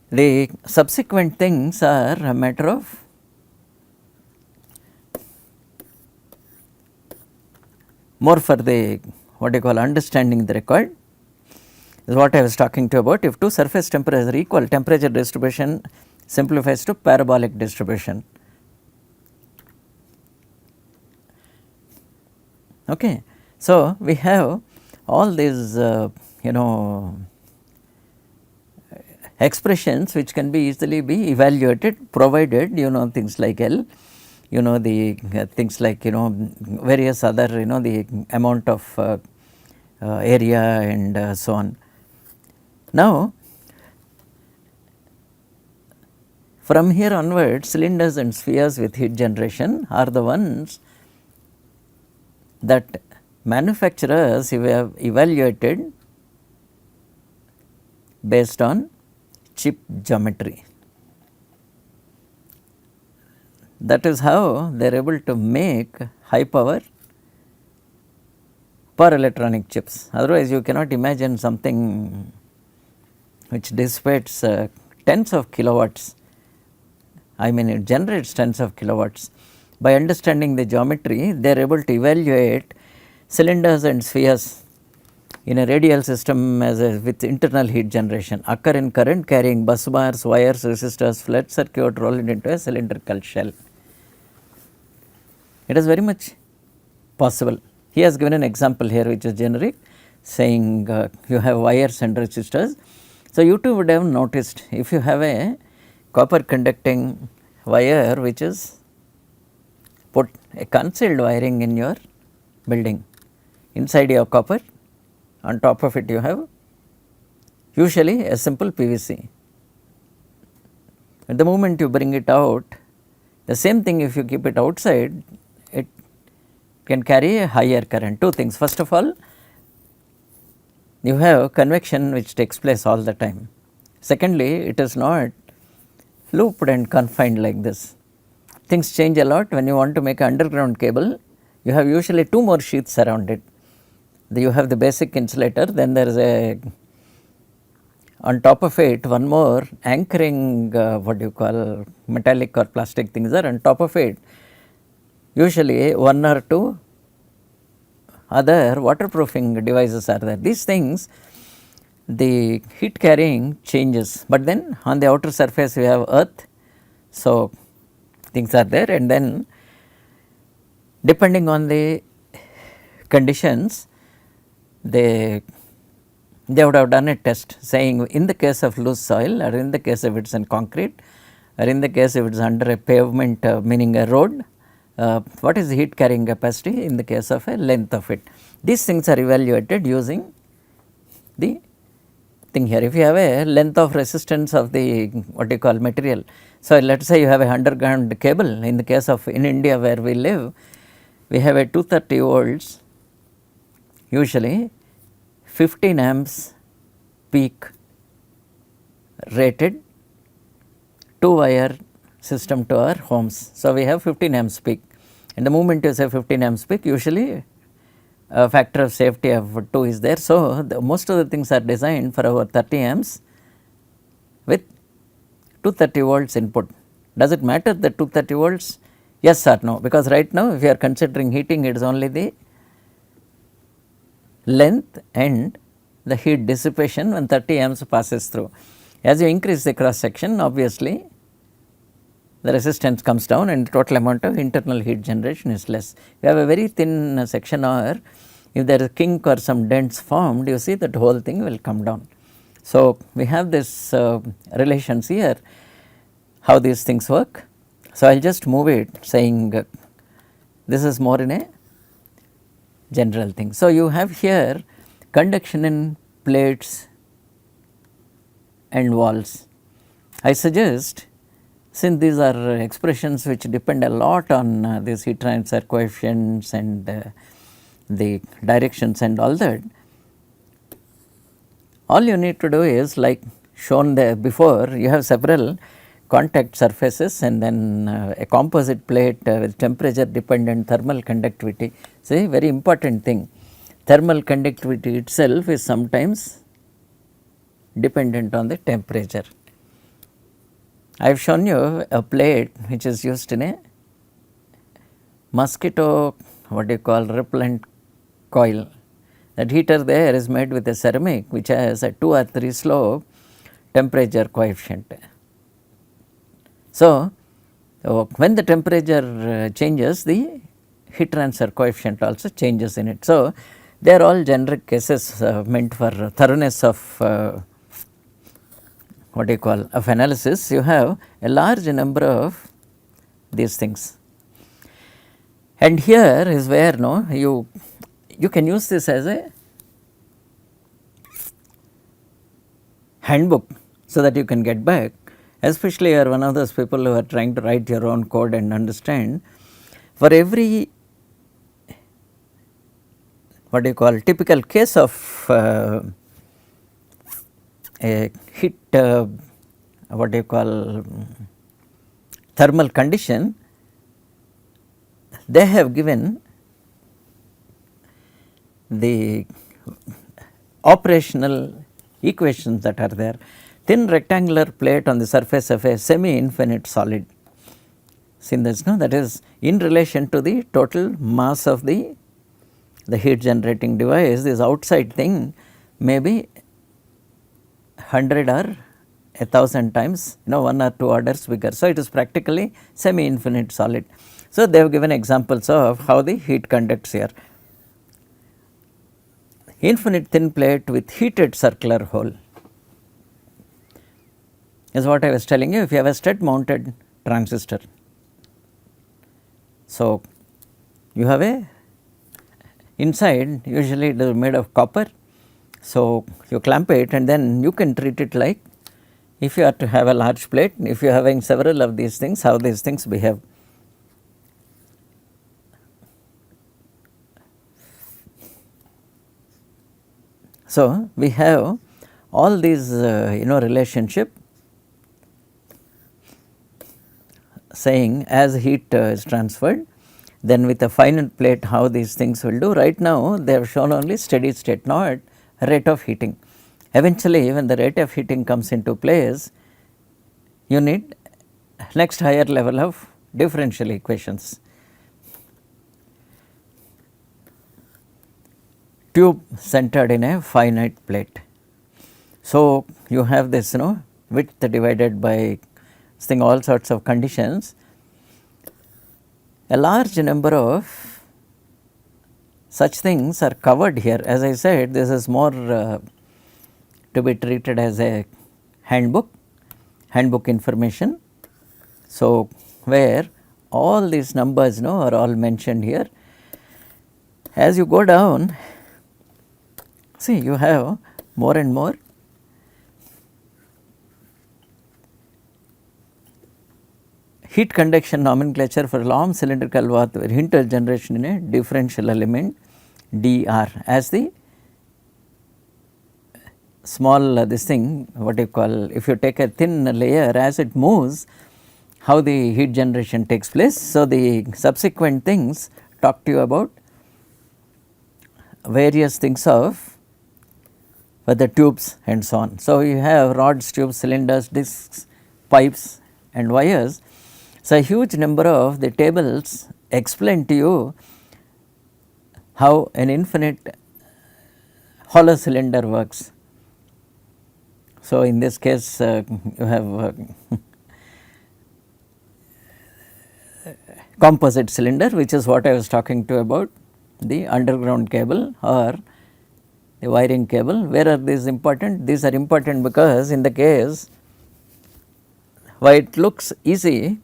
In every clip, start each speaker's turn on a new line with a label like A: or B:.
A: The subsequent things are a matter of more for the what you call understanding the record. Is what I was talking to about. If two surface temperatures are equal, temperature distribution simplifies to parabolic distribution. Okay. So, we have all these expressions which can be easily be evaluated, provided things like L, the things like various other the amount of area and so on. Now, from here onwards, cylinders and spheres with heat generation are the ones that manufacturers have evaluated based on chip geometry. That is how they are able to make high power electronic chips. Otherwise, you cannot imagine something which dissipates tens of kilowatts. I mean, it generates tens of kilowatts. By understanding the geometry, they are able to evaluate cylinders and spheres in a radial system with internal heat generation occur in current carrying bus bars, wires, resistors, flat circuit rolled into a cylindrical shell. It is very much possible. He has given an example here which is generic, saying you have wires and resistors. So, you too would have noticed if you have a copper conducting wire which is put a concealed wiring in your building. Inside you have copper, on top of it you have usually a simple PVC. At the moment you bring it out, the same thing if you keep it outside, it can carry a higher current. Two things. First of all, you have convection which takes place all the time. Secondly, it is not looped and confined like this. Things change a lot. When you want to make an underground cable, you have usually two more sheaths around it. You have the basic insulator, then there is a on top of it one more anchoring what do you call metallic or plastic things are on top of it. Usually one or two other waterproofing devices are there. These things, the heat carrying changes, but then on the outer surface we have earth. So, things are there, and then depending on the conditions, they would have done a test saying in the case of loose soil, or in the case if it is in concrete, or in the case if it is under a pavement meaning a road, what is the heat carrying capacity in the case of a length of it. These things are evaluated using the thing here. If you have a length of resistance of the what you call material. So, let us say you have a underground cable. In the case of in India where we live, we have a 230 volts, usually 15 amps peak rated 2 wire system to our homes. So, we have 15 amps peak, and the moment you say 15 amps peak, usually a factor of safety of 2 is there. So, most of the things are designed for our 30 amps with 230 volts input. Does it matter the 230 volts? Yes or no? Because right now if you are considering heating, it is only the length and the heat dissipation when 30 amps passes through. As you increase the cross section, obviously the resistance comes down and the total amount of internal heat generation is less. You have a very thin section, or if there is a kink or some dents formed, you see that whole thing will come down. So, we have this relations here, how these things work. So, I will just move it saying this is more in a general thing. So, you have here conduction in plates and walls. I suggest, since these are expressions which depend a lot on these heat transfer coefficients and the directions and all that, all you need to do is like shown there before, you have several contact surfaces and then a composite plate with temperature dependent thermal conductivity. See, very important thing, thermal conductivity itself is sometimes dependent on the temperature. I have shown you a plate which is used in a mosquito repellent coil. That heater there is made with a ceramic which has a 2 or 3 slope temperature coefficient. So, when the temperature changes, the heat transfer coefficient also changes in it. So, they are all generic cases meant for thoroughness of of analysis. You have a large number of these things, and here is where you can use this as a handbook, so that you can get back, especially you are one of those people who are trying to write your own code and understand. For every typical case of a heat thermal condition, they have given the operational equations that are there. Thin rectangular plate on the surface of a semi-infinite solid. Seen this, no? That is in relation to the total mass of the heat generating device. This outside thing may be 100 or 1000 times, 1 or 2 orders bigger. So, it is practically semi-infinite solid. So, they have given examples of how the heat conducts here. Infinite thin plate with heated circular hole is what I was telling you. If you have a stud mounted transistor, so you have a inside, usually it is made of copper. So, you clamp it and then you can treat it like if you are to have a large plate, if you are having several of these things, how these things behave. So, we have all these relationship saying as heat is transferred, then with a finite plate how these things will do. Right now they have shown only steady state, not rate of heating. Eventually when the rate of heating comes into place, you need next higher level of differential equations. Tube centered in a finite plate. So, you have this width divided by all sorts of conditions. A large number of such things are covered here. As I said, this is more to be treated as a handbook information. So, where all these numbers are all mentioned here. As you go down, see, you have more and more heat conduction nomenclature for long cylindrical bath heat generation in a differential element dr as the small this thing if you take a thin layer, as it moves, how the heat generation takes place. So, the subsequent things talk to you about various things of the tubes and so on. So, you have rods, tubes, cylinders, discs, pipes and wires. So, a huge number of the tables explain to you how an infinite hollow cylinder works. So, in this case you have composite cylinder, which is what I was talking to you about, the underground cable or the wiring cable. Where are these important? These are important because in the case why it looks easy,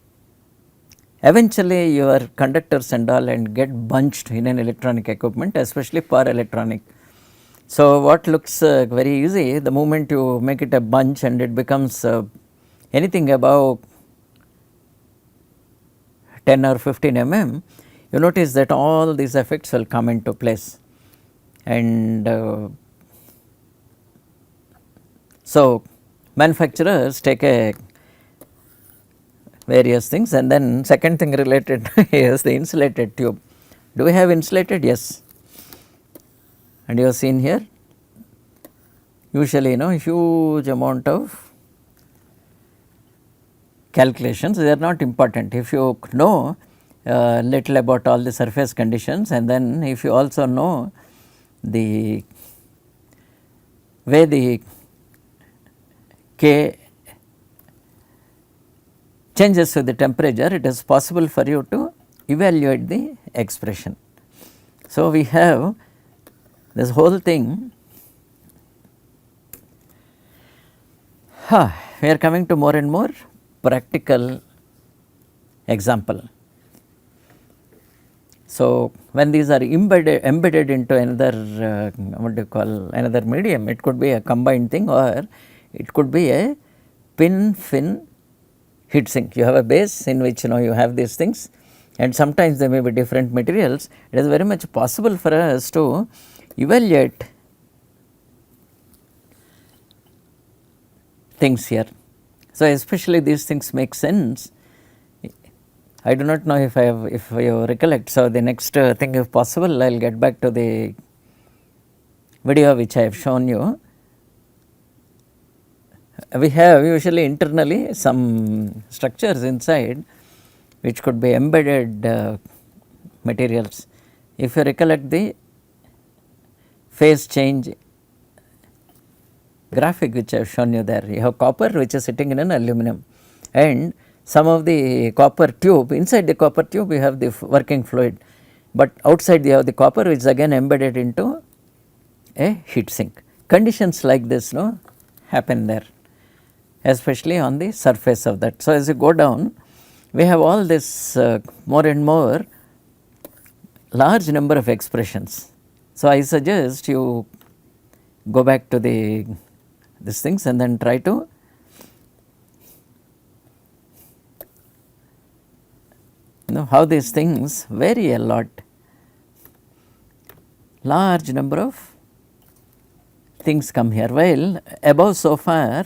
A: eventually your conductors and all and get bunched in an electronic equipment, especially power electronic. So, what looks very easy, the moment you make it a bunch and it becomes anything above 10 or 15 mm, you notice that all these effects will come into place. And so, manufacturers take a various things, and then second thing related is the insulated tube. Do we have insulated? Yes. And you have seen here usually huge amount of calculations, they are not important. If you know little about all the surface conditions, and then if you also know the way the K changes with the temperature, it is possible for you to evaluate the expression. So, we have this whole thing. We are coming to more and more practical example. So, when these are embedded into another what do you call, another medium, it could be a combined thing, or it could be a pin fin heat sink. You have a base in which you have these things, and sometimes there may be different materials. It is very much possible for us to evaluate things here. So, especially these things make sense. I do not know if you recollect. So, the next thing, if possible, I will get back to the video which I have shown you. We have usually internally some structures inside which could be embedded materials. If you recollect the phase change graphic which I have shown you there, you have copper which is sitting in an aluminum, and some of the copper tube, inside the copper tube you have the working fluid, but outside you have the copper which is again embedded into a heat sink. Conditions like this happen there, especially on the surface of that. So, as you go down, we have all this more and more large number of expressions. So, I suggest you go back to these things and then try to how these things vary a lot. Large number of things come here, while above so far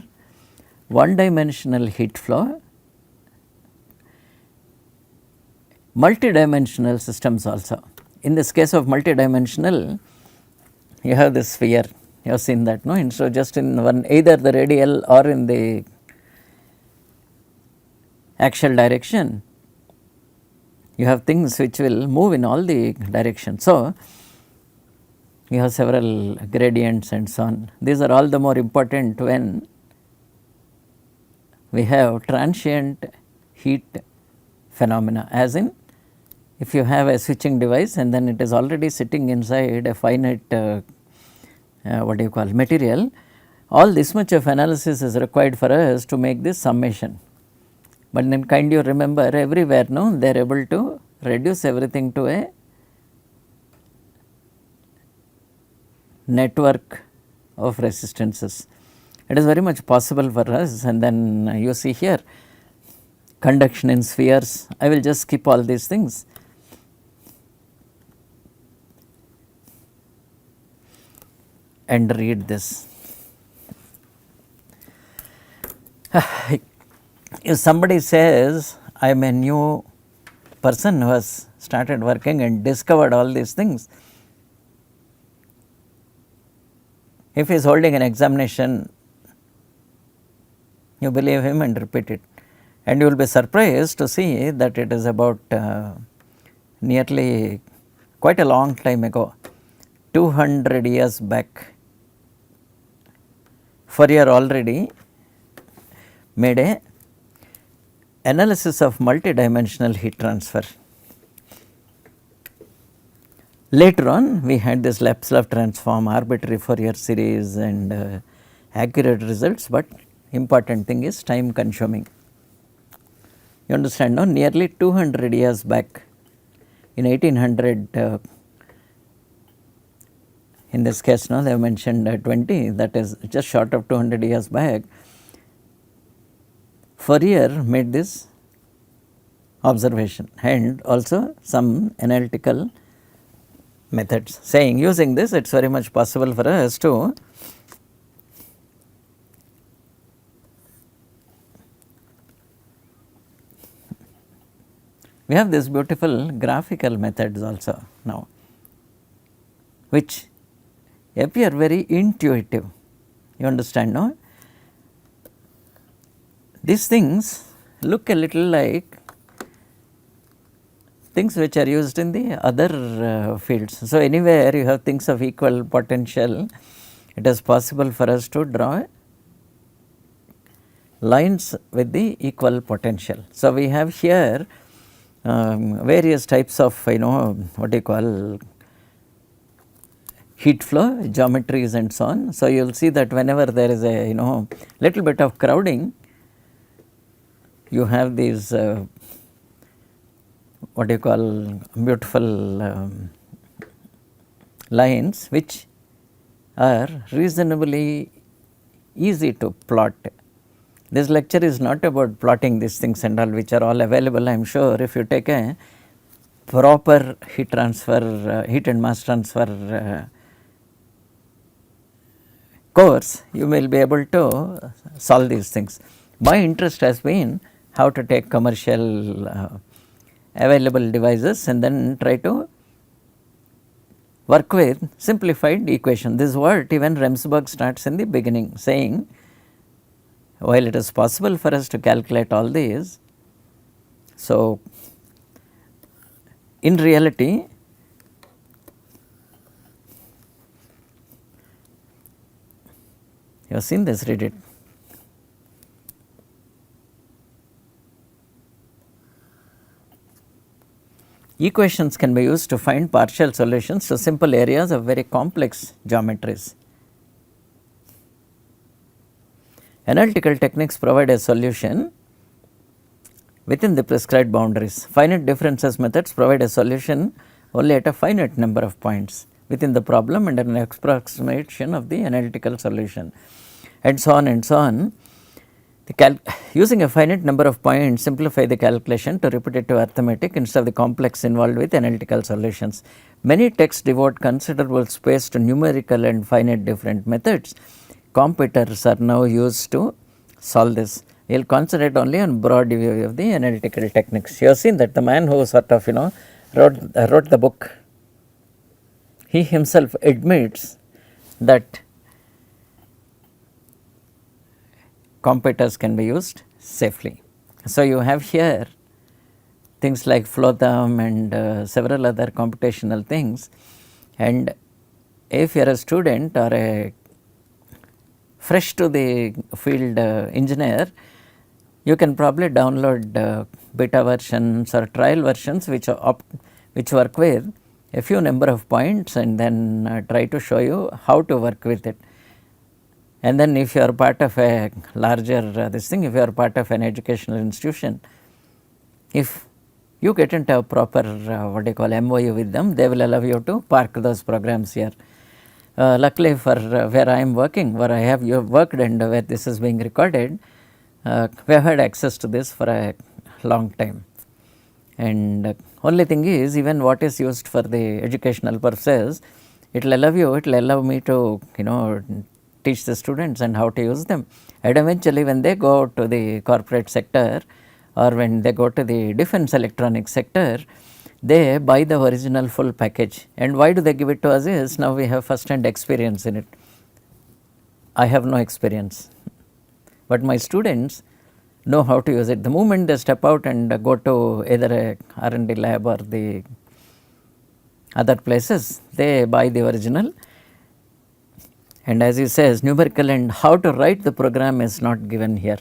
A: one dimensional heat flow, multidimensional systems also. In this case of multidimensional, you have this sphere, you have seen that, no? And so, just in one, either the radial or in the axial direction, you have things which will move in all the directions. So, you have several gradients and so on. These are all the more important when we have transient heat phenomena, as in if you have a switching device and then it is already sitting inside a finite what do you call material, all this much of analysis is required for us to make this summation. But then kind you remember, everywhere they are able to reduce everything to a network of resistances. It is very much possible for us, and then you see here conduction in spheres. I will just skip all these things. And read this. If somebody says, I am a new person who has started working and discovered all these things, if he is holding an examination, you believe him and repeat it, and you will be surprised to see that it is about nearly quite a long time ago, 200 years back, Fourier already made a analysis of multidimensional heat transfer. Later on, we had this Lyapunov transform, arbitrary Fourier series, and accurate results, but important thing is time consuming. You understand, no? Nearly 200 years back, in 1800, in this case, they have mentioned 20, that is just short of 200 years back, Fourier made this observation and also some analytical methods, saying using this it is very much possible for us to we have this beautiful graphical methods also now, which appear very intuitive. You understand, no? These things look a little like things which are used in the other fields. So, anywhere you have things of equal potential, it is possible for us to draw lines with the equal potential. So, we have here various types of what do you call heat flow geometries and so on. So, you will see that whenever there is a little bit of crowding, you have these what do you call beautiful lines which are reasonably easy to plot. This lecture is not about plotting these things and all, which are all available. I am sure if you take a proper heat transfer, heat and mass transfer course, you will be able to solve these things. My interest has been how to take commercial available devices and then try to work with simplified equation. This is what even Remsburg starts in the beginning, saying while it is possible for us to calculate all these, so in reality you have seen this, read it. Equations can be used to find partial solutions to simple areas of very complex geometries. Analytical techniques provide a solution within the prescribed boundaries. Finite differences methods provide a solution only at a finite number of points within the problem and an approximation of the analytical solution, and so on and so on. Using a finite number of points, simplify the calculation to repetitive arithmetic instead of the complex involved with analytical solutions. Many texts devote considerable space to numerical and finite different methods. Computers are now used to solve this. We will concentrate only on broad view of the analytical techniques. You have seen that the man who sort of wrote the book, he himself admits that computers can be used safely. So, you have here things like flow thumb and several other computational things, and if you are a student or a fresh to the field engineer, you can probably download beta versions or trial versions which work with a few number of points and then try to show you how to work with it. And then if you are part of a larger this thing, if you are part of an educational institution, if you get into a proper what do you call MOU with them, they will allow you to park those programs here. Luckily for where I am working, where I have worked and where this is being recorded, we have had access to this for a long time. And only thing is, even what is used for the educational purposes, it will allow me to teach the students and how to use them. And eventually when they go to the corporate sector or when they go to the defense electronics sector, they buy the original full package. And why do they give it to us is, now we have first hand experience in it. I have no experience, but my students know how to use it. The moment they step out and go to either a R&D lab or the other places, they buy the original. And as he says, numerical and how to write the program is not given here.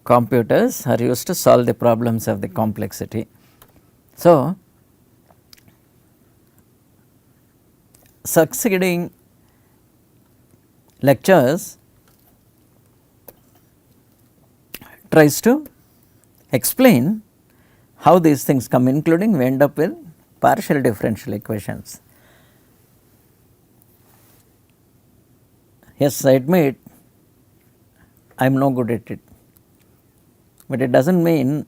A: Computers are used to solve the problems of the complexity. So, succeeding lectures tries to explain how these things come, including we end up with partial differential equations. Yes, I admit I am no good at it, but it does not mean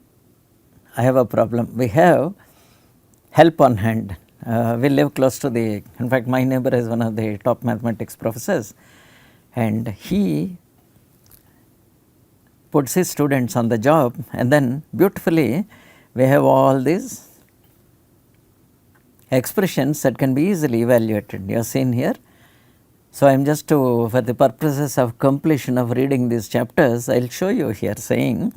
A: I have a problem. We have help on hand. We live close to the, in fact my neighbor is one of the top mathematics professors, and he puts his students on the job, and then beautifully we have all these expressions that can be easily evaluated. You have seen here. So, I am just for the purposes of completion of reading these chapters, I will show you here saying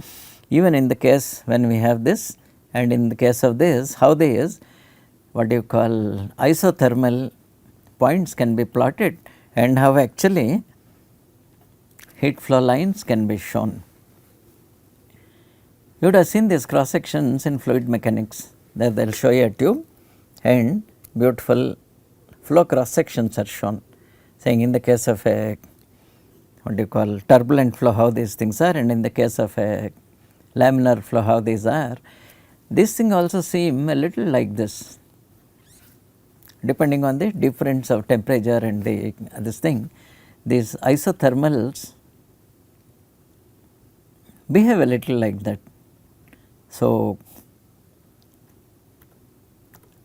A: even in the case when we have this, and in the case of this, how these what you call isothermal points can be plotted, and how actually heat flow lines can be shown. You would have seen these cross sections in fluid mechanics, that they will show you a tube and beautiful flow cross sections are shown, saying in the case of a what do you call turbulent flow how these things are, and in the case of a laminar flow how these are. This thing also seem a little like this, depending on the difference of temperature and the this thing. These isothermals behave a little like that. So,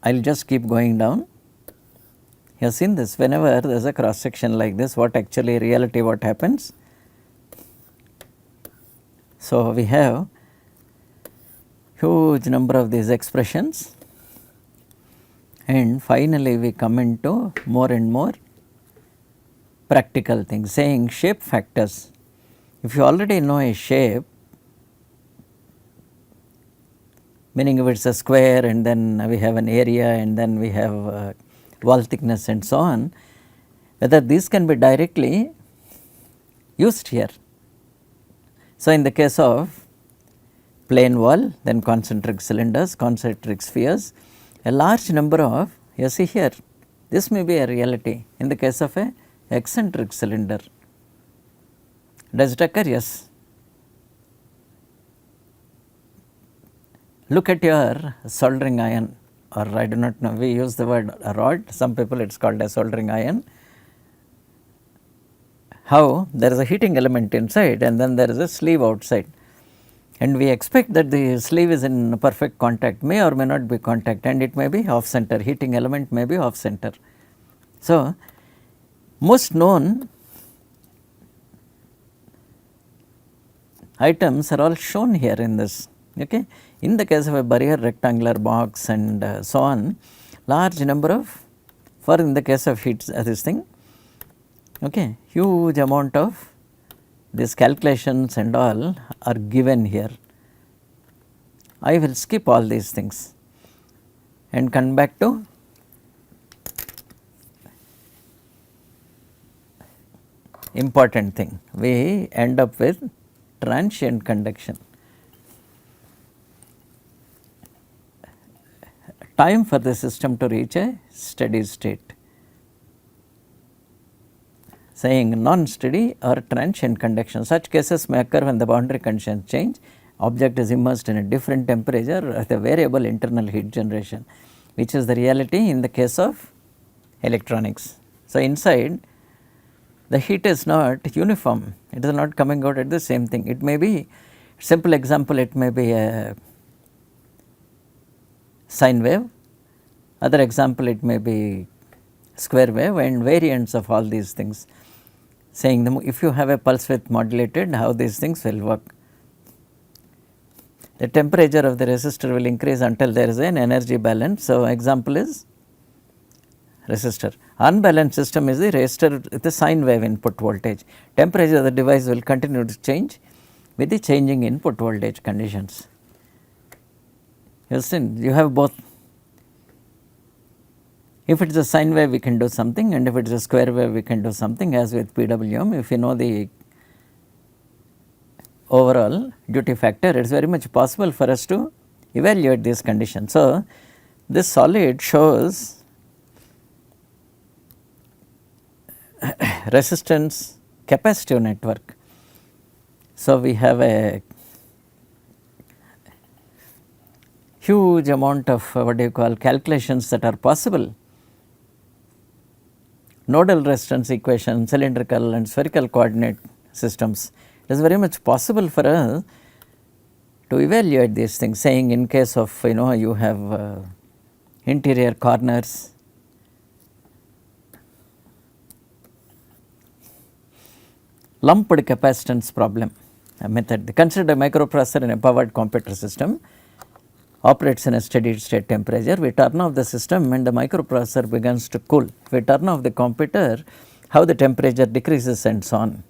A: I will just keep going down. You have seen this, whenever there is a cross section like this, what actually reality what happens. So, we have huge number of these expressions, and finally we come into more and more practical things, saying shape factors. If you already know a shape, meaning if it is a square and then we have an area and then we have wall thickness and so on, whether these can be directly used here. So, in the case of plane wall, then concentric cylinders, concentric spheres, a large number of, you see here, this may be a reality in the case of a eccentric cylinder. Does it occur? Yes. Look at your soldering iron, or I do not know, we use the word rod, some people it is called a soldering iron. How there is a heating element inside and then there is a sleeve outside, and we expect that the sleeve is in perfect contact, may or may not be contact, and it may be off center, heating element may be off center. So, most known items are all shown here in this. Okay. In the case of a barrier rectangular box and so on, large number of, for in the case of heat this thing, okay, huge amount of these calculations and all are given here. I will skip all these things and come back to important thing. We end up with transient conduction. Time for the system to reach a steady state, saying non-steady or transient conduction. Such cases may occur when the boundary conditions change, object is immersed in a different temperature at a variable internal heat generation, which is the reality in the case of electronics. So, inside the heat is not uniform, it is not coming out at the same thing. It may be, simple example, it may be a sine wave, other example it may be square wave, and variants of all these things, saying if you have a pulse width modulated, how these things will work. The temperature of the resistor will increase until there is an energy balance. So, example is resistor. Unbalanced system is the resistor with a sine wave input voltage. Temperature of the device will continue to change with the changing input voltage conditions. You see, you have both. If it is a sine wave, we can do something, and if it is a square wave, we can do something, as with PWM. If you know the overall duty factor, it is very much possible for us to evaluate these conditions. So, this solid shows resistance capacitive network. So, we have a huge amount of what do you call calculations that are possible. Nodal resistance equation, cylindrical and spherical coordinate systems. It is very much possible for us to evaluate these things, saying in case of you have interior corners, lumped capacitance problem method. Consider a microprocessor in a powered computer system, operates in a steady state temperature. We turn off the system and the microprocessor begins to cool. If we turn off the computer, how the temperature decreases and so on.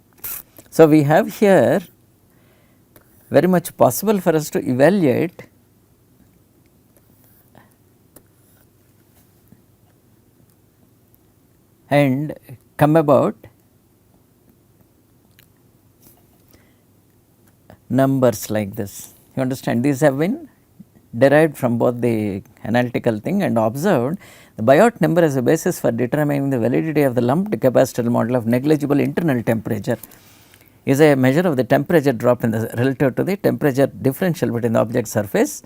A: So, we have here very much possible for us to evaluate and come about numbers like this. You understand, these have been derived from both the analytical thing and observed. The Biot number as a basis for determining the validity of the lumped capacitor model of negligible internal temperature is a measure of the temperature drop in the relative to the temperature differential between the object surface.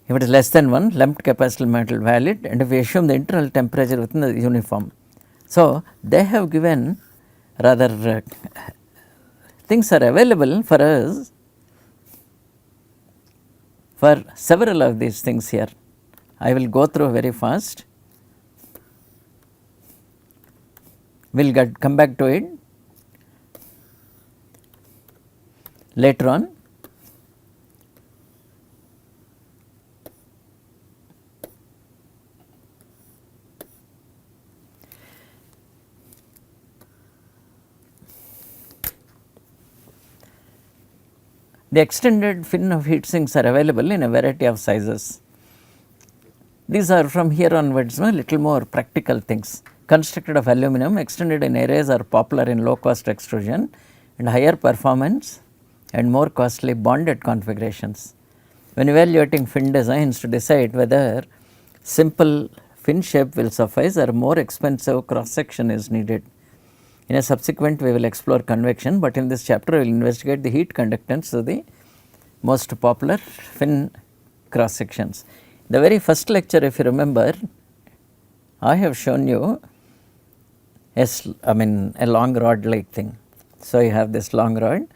A: If it is less than 1, lumped capacitor model valid, and if we assume the internal temperature within the uniform. So, they have given rather things are available for us for several of these things here. I will go through very fast, we will come back to it later on. The extended fin of heat sinks are available in a variety of sizes. These are from here onwards little more practical things. Constructed of aluminum, extended in arrays are popular in low cost extrusion and higher performance and more costly bonded configurations. When evaluating fin designs to decide whether simple fin shape will suffice or more expensive cross section is needed. In a subsequent we will explore convection, but in this chapter we will investigate the heat conductance of the most popular fin cross sections. The very first lecture, if you remember, I have shown you a long rod like thing. So, you have this long rod,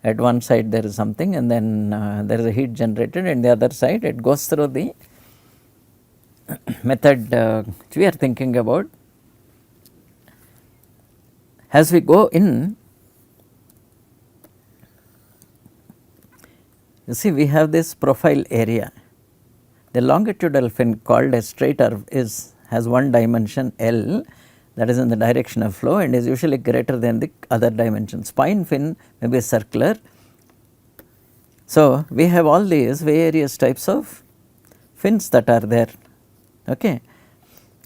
A: at one side there is something, and then there is a heat generated, and the other side it goes through the method which we are thinking about. As we go in, you see we have this profile area. The longitudinal fin called a straighter has one dimension L, that is in the direction of flow, and is usually greater than the other dimension. Spine fin may be circular. So, we have all these various types of fins that are there. Okay.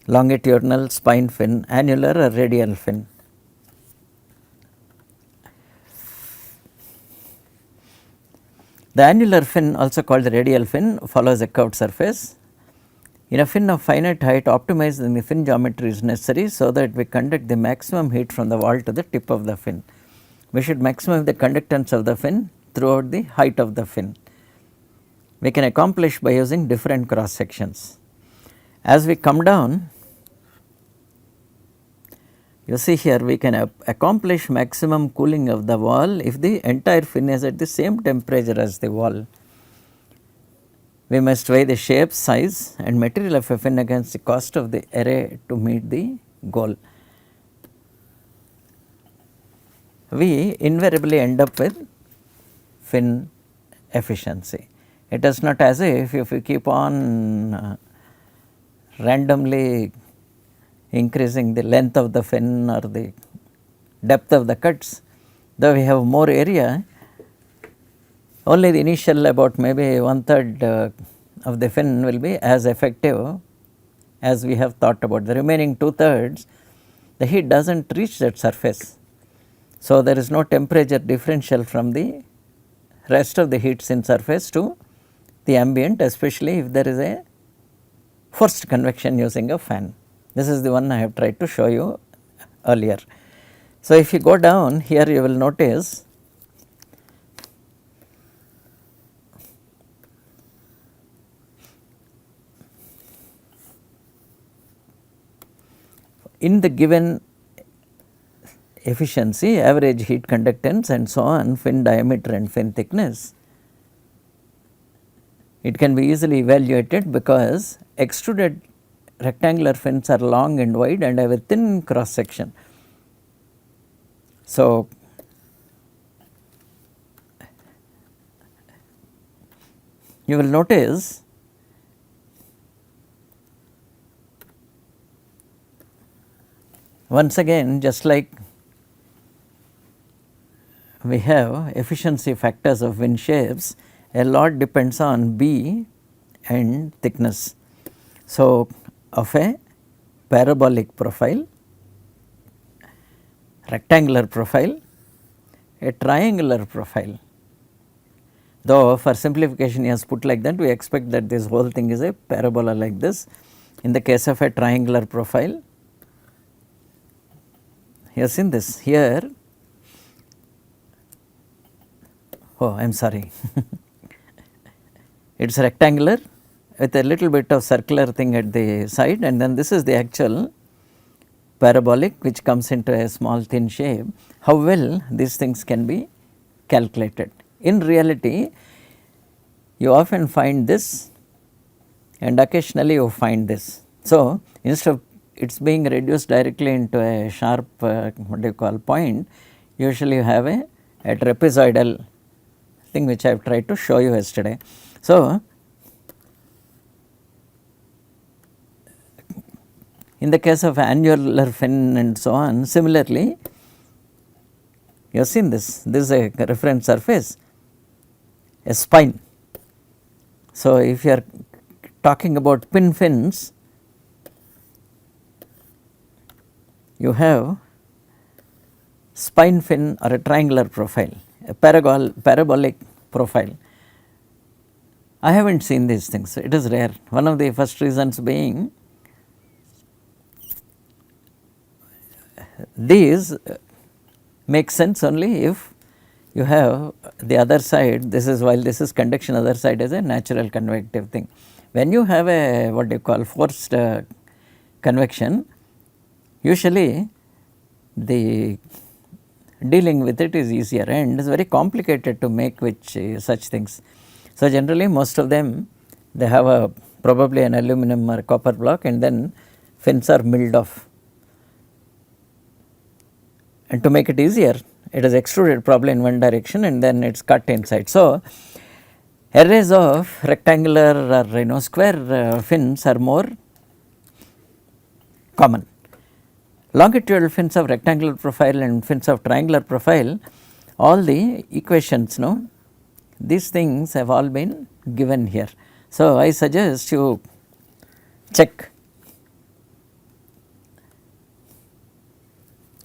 A: Longitudinal, spine fin, annular or radial fin. The annular fin, also called the radial fin, follows a curved surface. In a fin of finite height, optimizing the fin geometry is necessary so that we conduct the maximum heat from the wall to the tip of the fin. We should maximize the conductance of the fin throughout the height of the fin. We can accomplish by using different cross sections. As we come down, you see here we can accomplish maximum cooling of the wall if the entire fin is at the same temperature as the wall. We must weigh the shape, size and material of a fin against the cost of the array to meet the goal. We invariably end up with fin efficiency. It is not as if you keep on randomly increasing the length of the fin or the depth of the cuts, though we have more area, only the initial about maybe 1/3 of the fin will be as effective as we have thought about. The remaining 2/3, the heat does not reach that surface. So, there is no temperature differential from the rest of the heats in surface to the ambient, especially if there is a forced convection using a fan. This is the one I have tried to show you earlier. So, if you go down here, you will notice in the given efficiency, average heat conductance and so on, fin diameter and fin thickness, it can be easily evaluated because extruded rectangular fins are long and wide and have a thin cross section. So, you will notice once again, just like we have efficiency factors of wind shapes, a lot depends on B and thickness. So, of a parabolic profile, rectangular profile, a triangular profile. Though for simplification he has put like that, we expect that this whole thing is a parabola like this. In the case of a triangular profile, you have seen this here. Oh, I am sorry. It is rectangular with a little bit of circular thing at the side, and then this is the actual parabolic which comes into a small thin shape. How well these things can be calculated. In reality, you often find this and occasionally you find this. So, instead of it is being reduced directly into a sharp what do you call point, usually you have a trapezoidal thing which I have tried to show you yesterday. So, in the case of annular fin and so on, similarly you have seen this is a reference surface, a spine. So, if you are talking about pin fins, you have spine fin or a triangular profile, a parabolic profile. I have not seen these things, it is rare. One of the first reasons being these make sense only if you have the other side, this is while this is conduction, other side is a natural convective thing. When you have a what you call forced convection, usually the dealing with it is easier and it is very complicated to make which such things. So, generally most of them they have a probably an aluminum or copper block and then fins are milled off. And to make it easier, it is extruded probably in one direction and then it is cut inside. So, arrays of rectangular or square fins are more common. Longitudinal fins of rectangular profile and fins of triangular profile, all the equations, these things have all been given here. So, I suggest you check.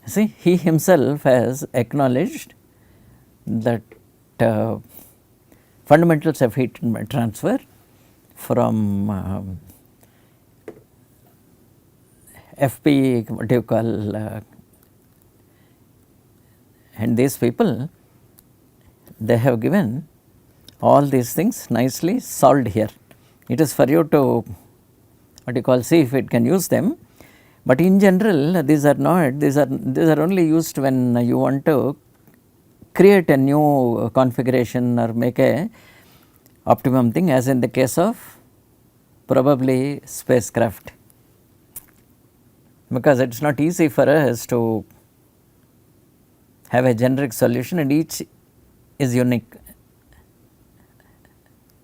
A: See, he himself has acknowledged that fundamentals of heat transfer from FP, what do you call, and these people, they have given all these things nicely solved here. It is for you to what you call see if it can use them, but in general these are not, these are only used when you want to create a new configuration or make a optimum thing, as in the case of probably spacecraft, because it is not easy for us to have a generic solution and each is unique.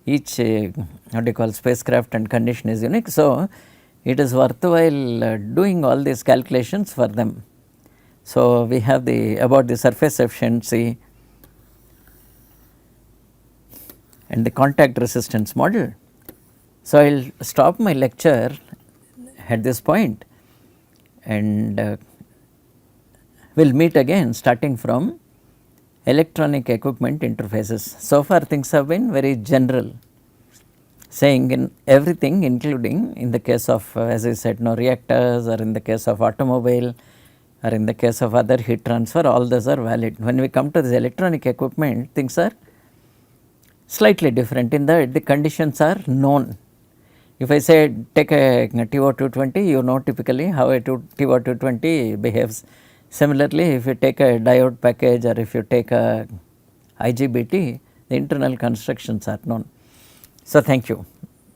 A: Each what do you call spacecraft and condition is unique. So, it is worthwhile doing all these calculations for them. So, we have the about the surface efficiency and the contact resistance model. So, I will stop my lecture at this point and we will meet again starting from electronic equipment interfaces. So far things have been very general, saying in everything including in the case of as I said reactors, or in the case of automobile, or in the case of other heat transfer, all those are valid. When we come to this electronic equipment, things are slightly different in that the conditions are known. If I say take a TO220, you know typically how a TO220 behaves. Similarly, if you take a diode package or if you take a IGBT, the internal constructions are known. So, thank you.